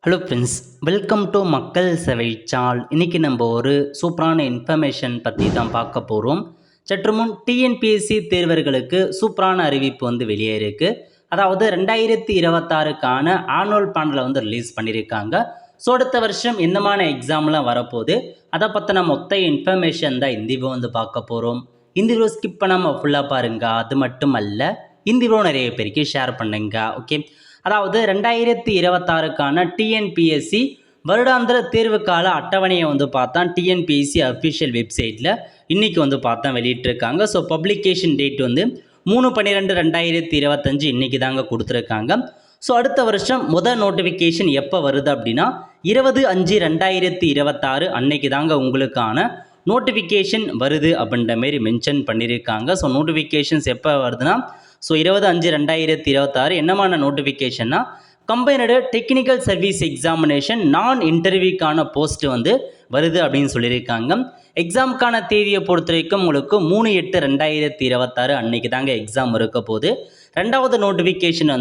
Hello friends, welcome to மக்கள் சேவை சால். இன்றைக்கி நம்ம ஒரு சூப்பரான இன்ஃபர்மேஷன் பற்றி தான் பார்க்க போகிறோம். சற்று முன் டிஎன்பிஎஸ்சி தேர்வர்களுக்கு சூப்பரான அறிவிப்பு வெளியே இருக்குது. அதாவது 2026க்கான ஆனுவல் பேனலை ரிலீஸ் பண்ணியிருக்காங்க. ஸோ அடுத்த வருஷம் என்னமான எக்ஸாம்லாம் வரப்போகுது, அதை பற்றின மொத்த இன்ஃபர்மேஷன் தான் இந்த வீடியோ பார்க்க போகிறோம். இந்த வீடியோ ஸ்கிப் பண்ணாமல் ஃபுல்லாக பாருங்கள். அது மட்டும் அல்ல, இந்த வீடியோ நிறைய பேருக்கு ஷேர் பண்ணுங்க. ஓகே, அதாவது 2026க்கான டிஎன்பிஎஸ்சி வருடாந்திர தேர்வுக்கால அட்டவணையை பார்த்தா டிஎன்பிஎஸ்சி அஃபிஷியல் வெப்சைட்டில் இன்றைக்கி பார்த்தா வெளியிட்டிருக்காங்க. ஸோ பப்ளிகேஷன் டேட் 3/12/2025 இன்றைக்கி தாங்க கொடுத்துருக்காங்க. ஸோ அடுத்த வருஷம் முதல் நோட்டிஃபிகேஷன் எப்போ வருது அப்படின்னா 20/5/2026 அன்னைக்கு தாங்க உங்களுக்கான நோட்டிஃபிகேஷன் வருது அப்படின்ற மாரி மென்ஷன் பண்ணியிருக்காங்க. ஸோ நோட்டிஃபிகேஷன்ஸ் எப்போ வருதுன்னா, ஸோ 20/5/2026 என்னமான நோட்டிஃபிகேஷன்னா, கம்பைனடு டெக்னிக்கல் சர்வீஸ் எக்ஸாமினேஷன் நான் இன்டர்வியூக்கான போஸ்ட் வருது அப்படின்னு சொல்லியிருக்காங்க. எக்ஸாமுக்கான தேதியை பொறுத்த வரைக்கும் உங்களுக்கு 3/8/2026 அன்னைக்கு தாங்க எக்ஸாம் இருக்க போகுது. ரெண்டாவது notification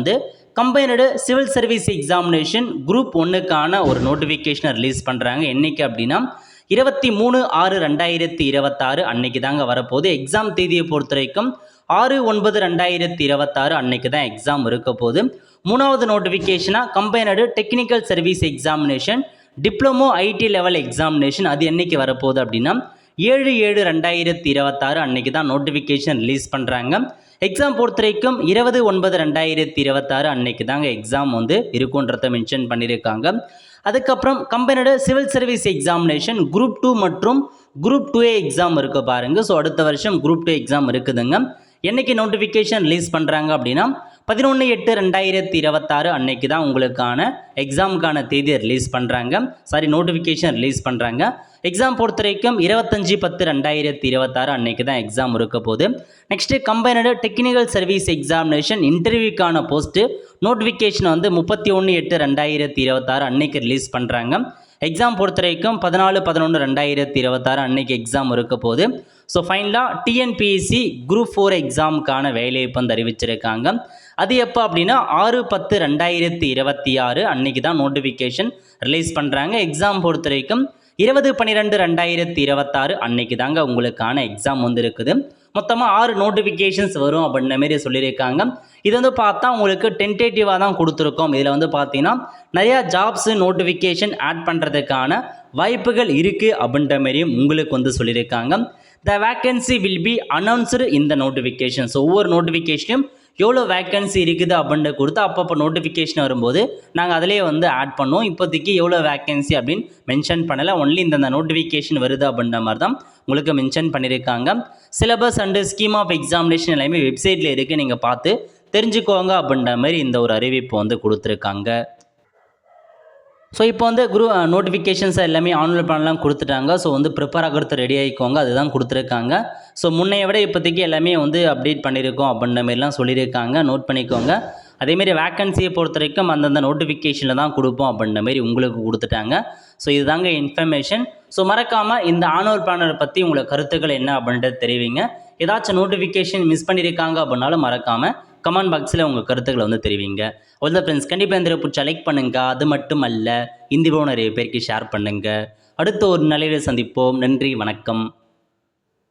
combined civil service examination group 1க்கான ஒரு நோட்டிஃபிகேஷனை ரிலீஸ் பண்ணுறாங்க. என்றைக்கு அப்படின்னா 23/6/2026 அன்னைக்கு தாங்க வரப்போகுது. எக்ஸாம் தேதியை பொறுத்த வரைக்கும் 6/9/2026 அன்னைக்கு தான் எக்ஸாம் இருக்க போகுது. மூணாவது நோட்டிஃபிகேஷனாக combined technical service examination diploma ID level examination அது என்றைக்கு வரப்போகுது அப்படின்னா 7/7/2026 அன்னைக்கு தான் நோட்டிஃபிகேஷன் ரிலீஸ் பண்ணுறாங்க. எக்ஸாம் பொறுத்த வரைக்கும் 20/9/2026 அன்னைக்கு தாங்க எக்ஸாம் இருக்குன்றத மென்ஷன் பண்ணியிருக்காங்க. அதுக்கப்புறம் combined civil service examination group 2 மற்றும் குரூப் 2A எக்ஸாம் இருக்க பாருங்கள். ஸோ அடுத்த வருஷம் குரூப் 2 எக்ஸாம் இருக்குதுங்க. என்றைக்கு நோட்டிஃபிகேஷன் ரிலீஸ் பண்ணுறாங்க அப்படின்னா 11/8/2026 அன்னைக்கு தான் உங்களுக்கான எக்ஸாமுக்கான தேதியை ரிலீஸ் பண்ணுறாங்க. நோட்டிஃபிகேஷன் ரிலீஸ் பண்ணுறாங்க. எக்ஸாம் பொறுத்த வரைக்கும் 25/10/2026 அன்னைக்கு தான் எக்ஸாம் இருக்க போகுது. Next combined technical service examination இன்டர்வியூக்கான போஸ்ட்டு நோட்டிஃபிகேஷன் 31/8/2026 அன்னைக்கு ரிலீஸ் பண்ணுறாங்க. எக்ஸாம் பொறுத்த வரைக்கும் 14/11/2026 அன்னைக்கு எக்ஸாம் இருக்க போகுது. ஸோ ஃபைனலாக டிஎன்பிஎஸ்சி குரூப் 4 எக்ஸாமுக்கான வேலையை அறிவிச்சிருக்காங்க. அது எப்போ அப்படின்னா 6/10/2026 அன்னைக்கு தான் நோட்டிஃபிகேஷன் ரிலீஸ் பண்ணுறாங்க. எக்ஸாம் பொறுத்த வரைக்கும் 20/12/2026 அன்னைக்கு தாங்க உங்களுக்கான எக்ஸாம் இருக்குது. மொத்தமாக 6 நோட்டிஃபிகேஷன்ஸ் வரும் அப்படின்ற மாரி சொல்லியிருக்காங்க. இது பார்த்தா உங்களுக்கு டென்டேட்டிவாக தான் கொடுத்துருக்கோம். இதில் பார்த்தீங்கன்னா நிறையா ஜாப்ஸு நோட்டிஃபிகேஷன் ஆட் பண்ணுறதுக்கான வாய்ப்புகள் இருக்குது அப்படின்ற மாரியும் உங்களுக்கு சொல்லியிருக்காங்க. த வேக்கன்சி வில் பி அனௌன்ஸ்டு இந்த நோட்டிஃபிகேஷன். ஸோ ஒவ்வொரு நோட்டிஃபிகேஷனும் எவ்வளோ வேக்கன்சி இருக்குது அப்படின்ற கொடுத்து அப்பப்போ நோட்டிஃபிகேஷன் வரும்போது நாங்கள் அதிலே ஆட் பண்ணுவோம். இப்போதைக்கு எவ்வளோ வேக்கன்சி அப்படின்னு மென்ஷன் பண்ணலை. ஒன்லி இந்த நோட்டிஃபிகேஷன் வருது அப்படின்ற மாதிரி தான் உங்களுக்கு மென்ஷன் பண்ணியிருக்காங்க. Syllabus and scheme of examination எல்லாமே வெப்சைட்டில் இருக்குது, நீங்கள் பார்த்து தெரிஞ்சுக்கோங்க அப்படின்ற மாதிரி இந்த ஒரு அறிவிப்பு கொடுத்துருக்காங்க. ஸோ இப்போ நோட்டிஃபிகேஷன்ஸ் எல்லாமே ஆன்லைன் பண்ணலாம் கொடுத்துட்டாங்க. ஸோ ப்ரிப்பேர் ஆகிறது ரெடி ஆகிக்கோங்க, அதுதான் கொடுத்துருக்காங்க. ஸோ முன்னைய விட இப்போதைக்கு எல்லாமே அப்டேட் பண்ணியிருக்கோம் அப்படின்ற மாதிரிலாம் சொல்லியிருக்காங்க, நோட் பண்ணிக்கோங்க. அதேமாரி வேக்கன்சியை பொறுத்த வரைக்கும் அந்தந்த நோட்டிஃபிகேஷனில் தான் கொடுப்போம் அப்படின்ற மாதிரி உங்களுக்கு கொடுத்துட்டாங்க. ஸோ இதுதாங்க இன்ஃபர்மேஷன். ஸோ மறக்காமல் இந்த ஆனுவல் பேனலை பற்றி உங்களுக்கு கருத்துக்கள் என்ன அப்படின்றது தெரிவிங்க. ஏதாச்சும் நோட்டிஃபிகேஷன் மிஸ் பண்ணியிருக்காங்க அப்படின்னாலும் மறக்காமல் கமெண்ட் பாக்ஸில் உங்கள் கருத்துக்களை தெரிவிங்க. அவ்வளோ ஃப்ரெண்ட்ஸ், கண்டிப்பாக இந்த பிடிச்சா லைக் பண்ணுங்கள். அது மட்டும் அல்ல, இந்த வீடியோ நிறைய பேருக்கு ஷேர் பண்ணுங்கள். அடுத்த ஒரு நிலையில் சந்திப்போம். நன்றி, வணக்கம்.